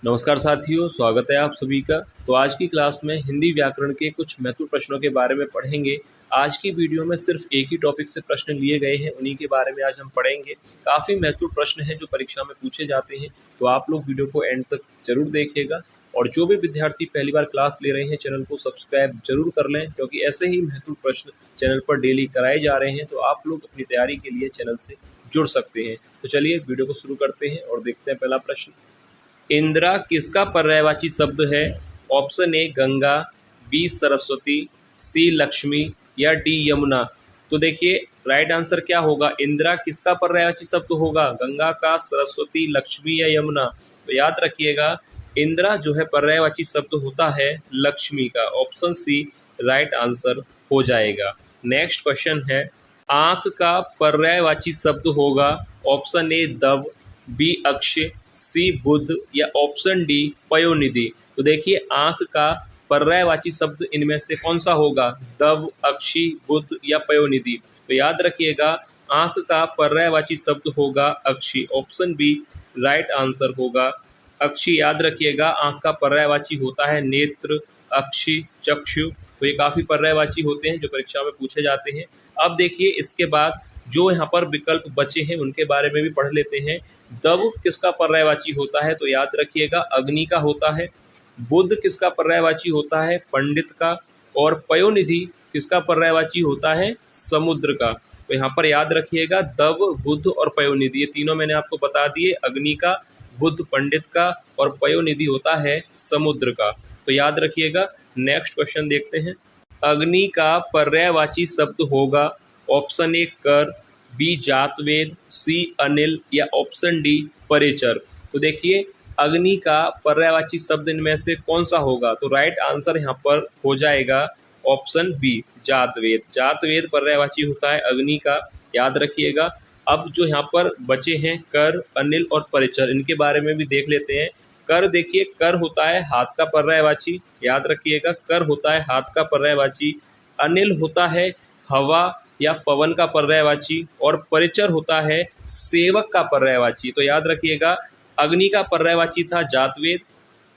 नमस्कार साथियों, स्वागत है आप सभी का। तो आज की क्लास में हिंदी व्याकरण के कुछ महत्वपूर्ण प्रश्नों के बारे में पढ़ेंगे। आज की वीडियो में सिर्फ एक ही टॉपिक से प्रश्न लिए गए हैं, उन्हीं के बारे में आज हम पढ़ेंगे। काफ़ी महत्वपूर्ण प्रश्न हैं जो परीक्षा में पूछे जाते हैं, तो आप लोग वीडियो को एंड तक जरूर देखिएगा। और जो भी विद्यार्थी पहली बार क्लास ले रहे हैं, चैनल को सब्सक्राइब जरूर कर लें, क्योंकि ऐसे ही महत्वपूर्ण प्रश्न चैनल पर डेली कराए जा रहे हैं। तो आप लोग अपनी तैयारी के लिए चैनल से जुड़ सकते हैं। तो चलिए वीडियो को शुरू करते हैं और देखते हैं पहला प्रश्न। इंदिरा किसका पर्यायवाची शब्द है? Option A Ganga, B Saraswati, C Lakshmi या डी यमुना। तो देखिए राइट आंसर क्या होगा? इंदिरा किसका पर्यायवाची शब्द होगा? गंगा का, सरस्वती, लक्ष्मी या यमुना। तो याद रखिएगा इंदिरा जो है पर्यायवाची शब्द होता है लक्ष्मी का। ऑप्शन सी राइट आंसर हो जाएगा। नेक्स्ट क्वेश्चन है, आंख का पर्यायवाची शब्द होगा? ऑप्शन ए दव, बी अक्ष, सी बुध या ऑप्शन डी पयोनिधि। तो देखिए आंख का पर्यायवाची शब्द इनमें से कौन सा होगा? दव, अक्षी, बुध या पयोनिधि। तो याद रखिएगा आंख का पर्यायवाची शब्द होगा अक्षी। ऑप्शन बी राइट आंसर होगा अक्षी। याद रखिएगा आंख का पर्यायवाची होता है नेत्र, अक्षी, चक्षु। तो ये काफी पर्यायवाची होते हैं जो परीक्षा में पूछे जाते हैं। अब देखिए इसके बाद जो यहाँ पर विकल्प बचे हैं उनके बारे में भी पढ़ लेते हैं। दव किसका पर्यायवाची होता है? तो याद रखिएगा अग्नि का होता है। बुध किसका पर्यायवाची होता है? पंडित का। और पयोनिधि किसका पर्यायवाची होता है? समुद्र का। तो यहाँ पर याद रखिएगा दव, बुध और पयोनिधि, ये तीनों मैंने आपको बता दिए। अग्नि का, बुध पंडित का और पयोनिधि होता है समुद्र का। तो याद रखिएगा। नेक्स्ट क्वेश्चन देखते हैं। अग्नि का पर्यायवाची शब्द होगा? ऑप्शन ए कर, बी जातवेद, सी अनिल या ऑप्शन डी परिचर। तो देखिए अग्नि का पर्यायवाची शब्द इनमें से कौन सा होगा? तो राइट आंसर यहाँ पर हो जाएगा ऑप्शन बी जातवेद। जातवेद पर्यायवाची होता है अग्नि का। याद रखिएगा। अब जो यहाँ पर बचे हैं कर, अनिल और परिचर, इनके बारे में भी देख लेते हैं। कर देखिए कर होता है हाथ का पर्यायवाची। याद रखिएगा कर होता है हाथ का पर्यायवाची। अनिल होता है हवा या पवन का पर्यायवाची और परिचर होता है सेवक का पर्यायवाची। तो याद रखिएगा अग्नि का पर्यायवाची था जातवेद,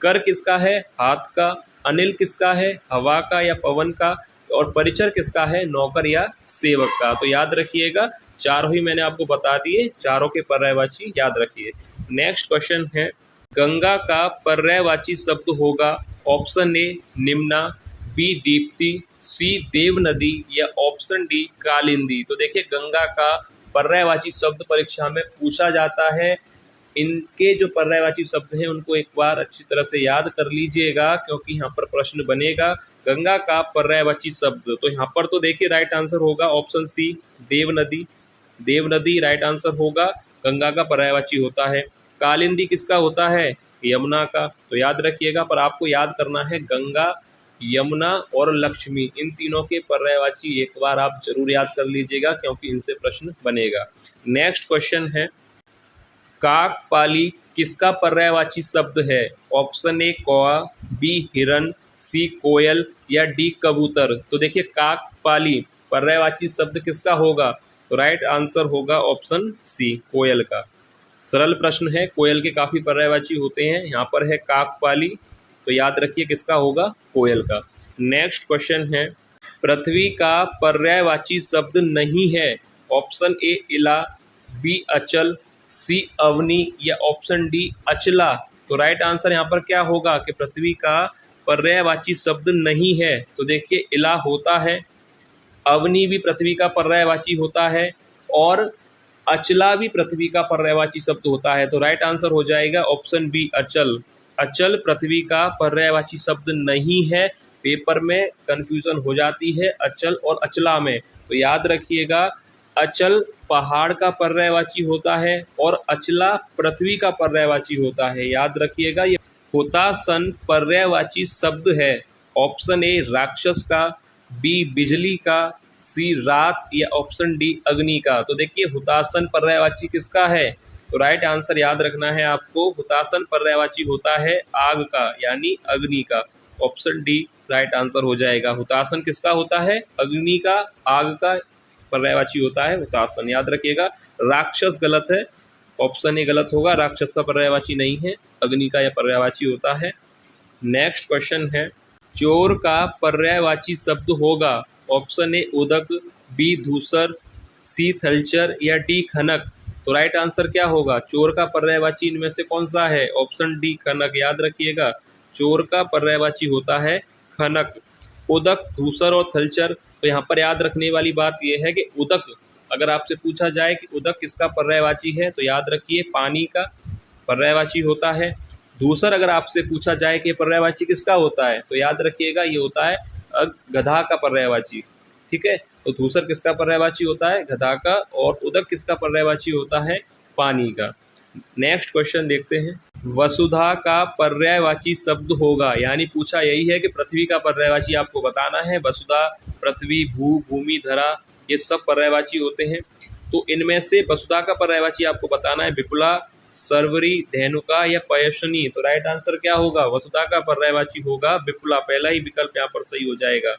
कर किसका है? हाथ का, अनिल किसका है? हवा का या पवन का, और परिचर किसका है? नौकर या सेवक का। तो याद रखिएगा चारों ही मैंने आपको बता दिए, चारों के पर्यायवाची याद रखिए। नेक्स्ट क्वेश्चन है, गंगा का पर्यायवाची शब्द होगा? ऑप्शन ए निम्ना, बी दीप्ति, सी देव नदी या ऑप्शन डी कालिंदी। तो देखिए गंगा का पर्यायवाची शब्द परीक्षा में पूछा जाता है। इनके जो पर्यायवाची शब्द हैं उनको एक बार अच्छी तरह से याद कर लीजिएगा, क्योंकि यहाँ पर प्रश्न बनेगा। गंगा का पर्यायवाची शब्द, तो यहाँ पर तो देखिए राइट आंसर होगा ऑप्शन सी देव नदी। देव नदी राइट आंसर होगा, गंगा का पर्यायवाची होता है। कालिंदी किसका होता है? यमुना का। तो याद रखिएगा, पर आपको याद करना है गंगा, यमुना और लक्ष्मी, इन तीनों के पर्यायवाची एक बार आप जरूर याद कर लीजिएगा, क्योंकि इनसे प्रश्न बनेगा। नेक्स्ट क्वेश्चन है, काकपाली किसका पर्यायवाची शब्द है? ऑप्शन ए कौआ, बी हिरन, सी कोयल या डी कबूतर। तो देखिए काकपाली पर्यायवाची शब्द किसका होगा? तो राइट आंसर होगा ऑप्शन सी कोयल का। सरल प्रश्न है, कोयल के काफी पर्यायवाची होते हैं। यहाँ पर है काकपाली, तो याद रखिए किसका होगा? कोयल का। नेक्स्ट क्वेश्चन है, पृथ्वी का पर्यायवाची शब्द नहीं है? ऑप्शन ए इला, बी अचल, सी अवनी या ऑप्शन डी अचला। तो राइट आंसर यहाँ पर क्या होगा कि पृथ्वी का पर्यायवाची शब्द नहीं है? तो देखिए इला होता है, अवनी भी पृथ्वी का पर्यायवाची होता है और अचला भी पृथ्वी का पर्यायवाची शब्द होता है। तो राइट आंसर हो जाएगा ऑप्शन बी अचल। अचल पृथ्वी का पर्यायवाची शब्द नहीं है। पेपर में कंफ्यूजन हो जाती है अचल और अचला में। तो याद रखिएगा अचल पहाड़ का पर्यायवाची होता है और अचला पृथ्वी का पर्यायवाची होता है। याद रखिएगा ये हुतासन पर्यायवाची शब्द है। ऑप्शन ए राक्षस का, बी बिजली का, सी रात या ऑप्शन डी अग्नि का। तो देखिए हुतासन पर्यायवाची किसका है? तो राइट आंसर याद रखना है आपको, हुतासन पर्यायवाची होता है आग का, यानी अग्नि का। ऑप्शन डी राइट आंसर हो जाएगा। हुतासन किसका होता है? अग्नि का, आग का पर्यायवाची होता है हुतासन। याद रखिएगा राक्षस गलत है, ऑप्शन ए गलत होगा, राक्षस का पर्यायवाची नहीं है, अग्नि का यह पर्यायवाची होता है। नेक्स्ट क्वेश्चन है, चोर का पर्यायवाची शब्द होगा ऑप्शन ए उदक, बी धूसर, सी थलचर या डी खनक। तो राइट आंसर क्या होगा? चोर का पर्यायवाची इनमें से कौन सा है? ऑप्शन डी खनक। याद रखिएगा, चोर का पर्यायवाची होता है खनक। उदक, धूसर और थलचर, तो यहाँ पर याद रखने वाली बात यह है कि उदक, अगर आपसे पूछा जाए कि उदक किसका पर्यायवाची है तो याद रखिए पानी का पर्यायवाची होता है। धूसर अगर आपसे पूछा जाए कि पर्यायवाची किसका होता है तो याद रखिएगा ये होता है गधा का पर्यायवाची। ठीक है, तो धूसर किसका पर्यायवाची होता है? गधा का। और उदक किसका पर्यायवाची होता है? पानी का। नेक्स्ट क्वेश्चन देखते हैं, वसुधा का पर्यायवाची शब्द होगा, यानी पूछा यही है कि पृथ्वी का पर्यायवाची आपको बताना है। वसुधा, पृथ्वी, भू, भूमि, धरा, ये सब पर्यायवाची होते हैं। तो इनमें से वसुधा का पर्यायवाची आपको बताना है विपुला, सर्वरी, धेनुका या पयस्विनी। तो राइट आंसर क्या होगा? वसुधा का पर्यायवाची होगा विपुला। पहला ही विकल्प यहाँ पर सही हो जाएगा।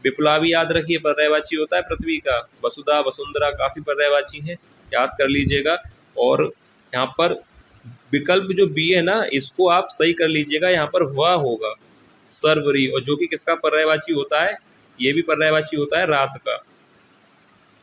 विपुला भी याद रखिए पर्यायवाची होता है पृथ्वी का। वसुधा, वसुंधरा काफी पर्यायवाची हैं, याद कर लीजिएगा। और यहाँ पर विकल्प जो बी है ना, इसको आप सही कर लीजिएगा, यहाँ पर वह होगा सर्वरी, और जो कि किसका पर्यायवाची होता है? ये भी पर्यायवाची होता है रात का।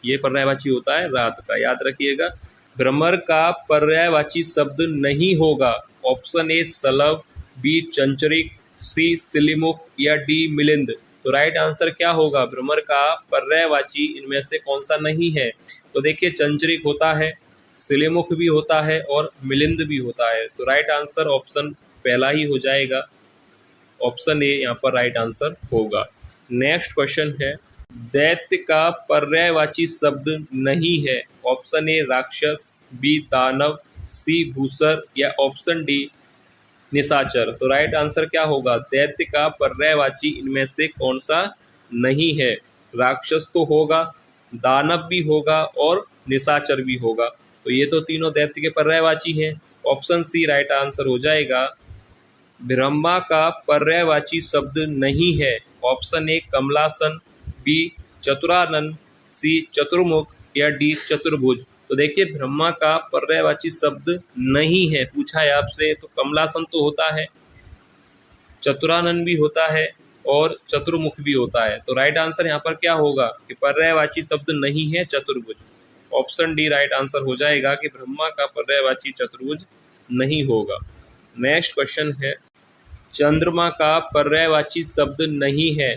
ये पर्यायवाची होता है रात का, याद रखिएगा। भ्रमर का पर्यायवाची शब्द नहीं होगा, ऑप्शन ए सलव, बी चंचरिक, सी सिलिमुख या डी मिलिंद। तो राइट आंसर क्या होगा? भ्रमर का पर्यायवाची इनमें से कौन सा नहीं है? तो देखिए, चंचरिक होता है, सिलिमुख भी होता है और मिलिंद भी होता है। तो राइट आंसर ऑप्शन पहला ही हो जाएगा, ऑप्शन ए यहाँ पर राइट आंसर होगा। नेक्स्ट क्वेश्चन है, दैत्य का पर्यायवाची शब्द नहीं है, ऑप्शन ए राक्षस, बी दानव, सी भूसर या ऑप्शन डी निशाचर। तो राइट आंसर क्या होगा? दैत्य का पर्यायवाची इनमें से कौन सा नहीं है? राक्षस तो होगा, दानव भी होगा और निशाचर भी होगा। तो ये तो तीनों दैत्य के पर्यायवाची हैं, ऑप्शन सी राइट आंसर हो जाएगा। ब्रह्मा का पर्यायवाची शब्द नहीं है, ऑप्शन ए कमलासन, बी चतुरानन, सी चतुर्मुख या डी चतुर्भुज। तो देखिए, ब्रह्मा का पर्यायवाची शब्द नहीं है, पूछा है आपसे, तो कमलासन तो होता है, चतुरानन भी होता है और चतुर्मुख भी होता है। तो राइट आंसर यहाँ पर क्या होगा कि पर्यायवाची शब्द नहीं है चतुर्भुज। ऑप्शन डी राइट आंसर हो जाएगा कि ब्रह्मा का पर्यायवाची चतुर्भुज नहीं होगा। नेक्स्ट क्वेश्चन है, चंद्रमा का पर्यायवाची शब्द नहीं है।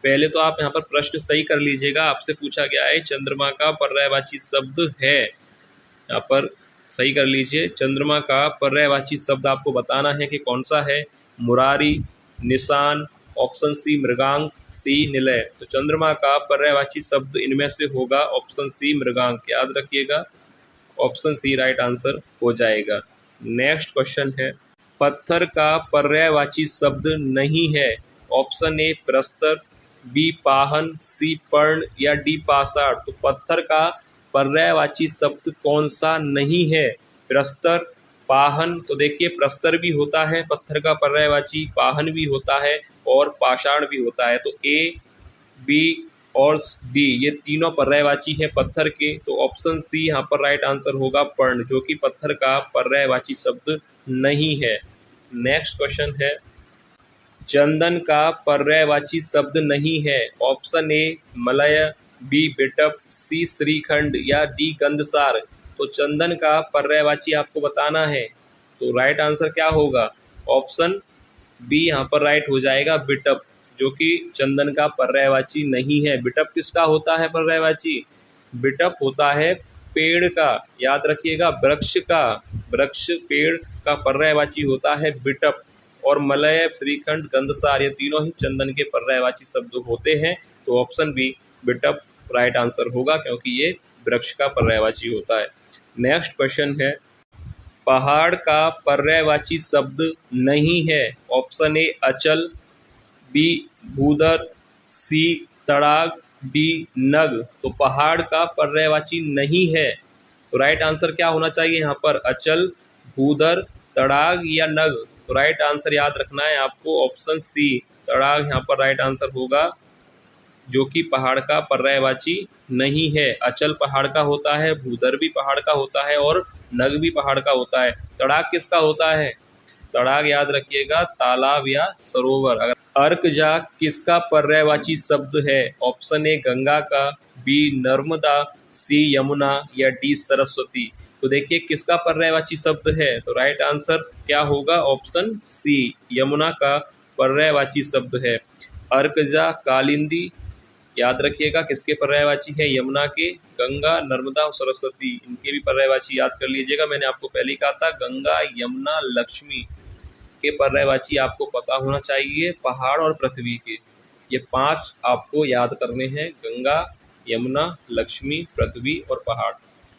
पहले तो आप यहाँ पर प्रश्न सही कर लीजिएगा, आपसे पूछा गया है चंद्रमा का पर्यायवाची शब्द है, यहाँ पर सही कर लीजिए। चंद्रमा का पर्यायवाची शब्द आपको बताना है कि कौन सा है। मुरारी, निशान, ऑप्शन सी मृगांक, सी निलय। तो चंद्रमा का पर्यायवाची शब्द इनमें से होगा ऑप्शन सी मृगांक, याद रखिएगा, ऑप्शन सी राइट आंसर हो जाएगा। नेक्स्ट क्वेश्चन है, पत्थर का पर्यायवाची शब्द नहीं है, ऑप्शन ए प्रस्तर, बी पाहन, सी पर्ण या डी पाषाण। तो पत्थर का पर्यायवाची शब्द कौन सा नहीं है? प्रस्तर, पाहन। तो देखिए, प्रस्तर भी होता है पत्थर का पर्यायवाची, पाहन भी होता है और पाषाण भी होता है। तो ए, बी और डी ये तीनों पर्यायवाची है पत्थर के। तो ऑप्शन सी यहाँ पर राइट आंसर होगा पर्ण, जो कि पत्थर का पर्यायवाची शब्द नहीं है। नेक्स्ट क्वेश्चन है, चंदन का पर्यायवाची शब्द नहीं है, ऑप्शन ए मलय, बी बिटप, सी श्रीखंड या डी गंधसार। तो चंदन का पर्यायवाची आपको बताना है, तो राइट आंसर क्या होगा? ऑप्शन बी यहाँ पर राइट हो जाएगा बिटप, जो कि चंदन का पर्यायवाची नहीं है। बिटप किसका होता है पर्यायवाची? बिटप होता है पेड़ का, याद रखिएगा, वृक्ष का। वृक्ष पेड़ का पर्यायवाची होता है बिटप। और मलय, श्रीखंड, गंधसार ये तीनों ही चंदन के पर्यायवाची शब्द होते हैं। तो ऑप्शन बी बिटप राइट आंसर होगा, क्योंकि ये वृक्ष का पर्यायवाची होता है। नेक्स्ट क्वेश्चन है, पहाड़ का पर्यायवाची शब्द नहीं है, ऑप्शन ए अचल, बी भूदर, सी तड़ाग, डी नग। तो पहाड़ का पर्यायवाची नहीं है, तो राइट आंसर क्या होना चाहिए यहाँ पर? अचल, भूदर, तड़ाग या नग। तो राइट आंसर याद रखना है आपको, ऑप्शन सी तड़ाग यहाँ पर राइट आंसर होगा, जो कि पहाड़ का पर्यायवाची नहीं है। अचल पहाड़ का होता है, भूदर भी पहाड़ का होता है और नग भी पहाड़ का होता है। तड़ाग किसका होता है? तड़ाग याद रखिएगा तालाब या सरोवर। अगर अर्कजा किसका पर्यायवाची शब्द है? ऑप्शन ए गंगा का, बी नर्मदा, सी यमुना या डी सरस्वती। तो देखिए किसका पर्यायवाची शब्द है, तो राइट आंसर क्या होगा? ऑप्शन सी यमुना का पर्यायवाची शब्द है। अर्कजा, कालिंदी याद रखिएगा किसके पर्यायवाची है? यमुना के। गंगा, नर्मदा और सरस्वती इनके भी पर्यायवाची याद कर लीजिएगा। मैंने आपको पहले ही कहा था गंगा, यमुना, लक्ष्मी के पर्यायवाची आपको पता होना चाहिए। पहाड़ और पृथ्वी के ये 5 आपको याद करने हैं, गंगा, यमुना, लक्ष्मी, पृथ्वी और पहाड़।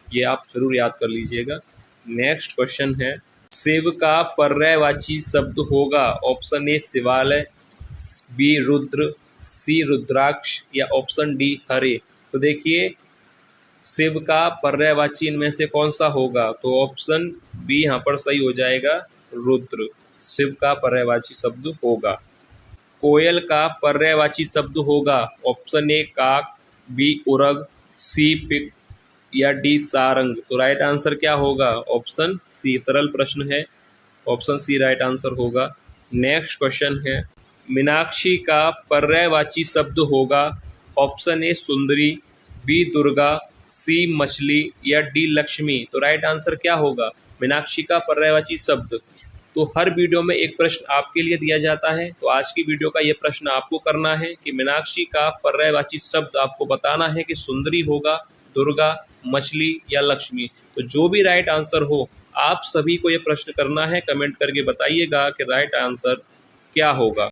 ये आप जरूर याद कर लीजिएगा। नेक्स्ट क्वेश्चन है, शिव का पर्यायवाची शब्द होगा? ऑप्शन ए शिवालय, बी रुद्र, सी रुद्राक्ष या ऑप्शन डी हरे। तो देखिए शिव का पर्यायवाची इनमें से कौन सा होगा? तो ऑप्शन बी यहाँ पर सही हो जाएगा, रुद्र शिव का पर्यायवाची शब्द होगा। कोयल का पर्यायवाची शब्द होगा? ऑप्शन ए काक, बी उरग, सी पिक या डी सारंग। तो राइट आंसर क्या होगा? Option C. सरल प्रश्न है, ऑप्शन सी राइट आंसर होगा। नेक्स्ट क्वेश्चन है, मीनाक्षी का पर्यायवाची शब्द होगा? ऑप्शन ए सुंदरी, बी दुर्गा, सी मछली या डी लक्ष्मी। तो राइट आंसर क्या होगा? मीनाक्षी का पर्यायवाची शब्द। तो हर वीडियो में एक प्रश्न आपके लिए दिया जाता है, तो आज की वीडियो का ये प्रश्न आपको करना है कि मीनाक्षी का पर्यायवाची शब्द आपको बताना है कि सुंदरी होगा, दुर्गा, मछली या लक्ष्मी। तो जो भी राइट आंसर हो आप सभी को ये प्रश्न करना है, कमेंट करके बताइएगा कि राइट आंसर क्या होगा।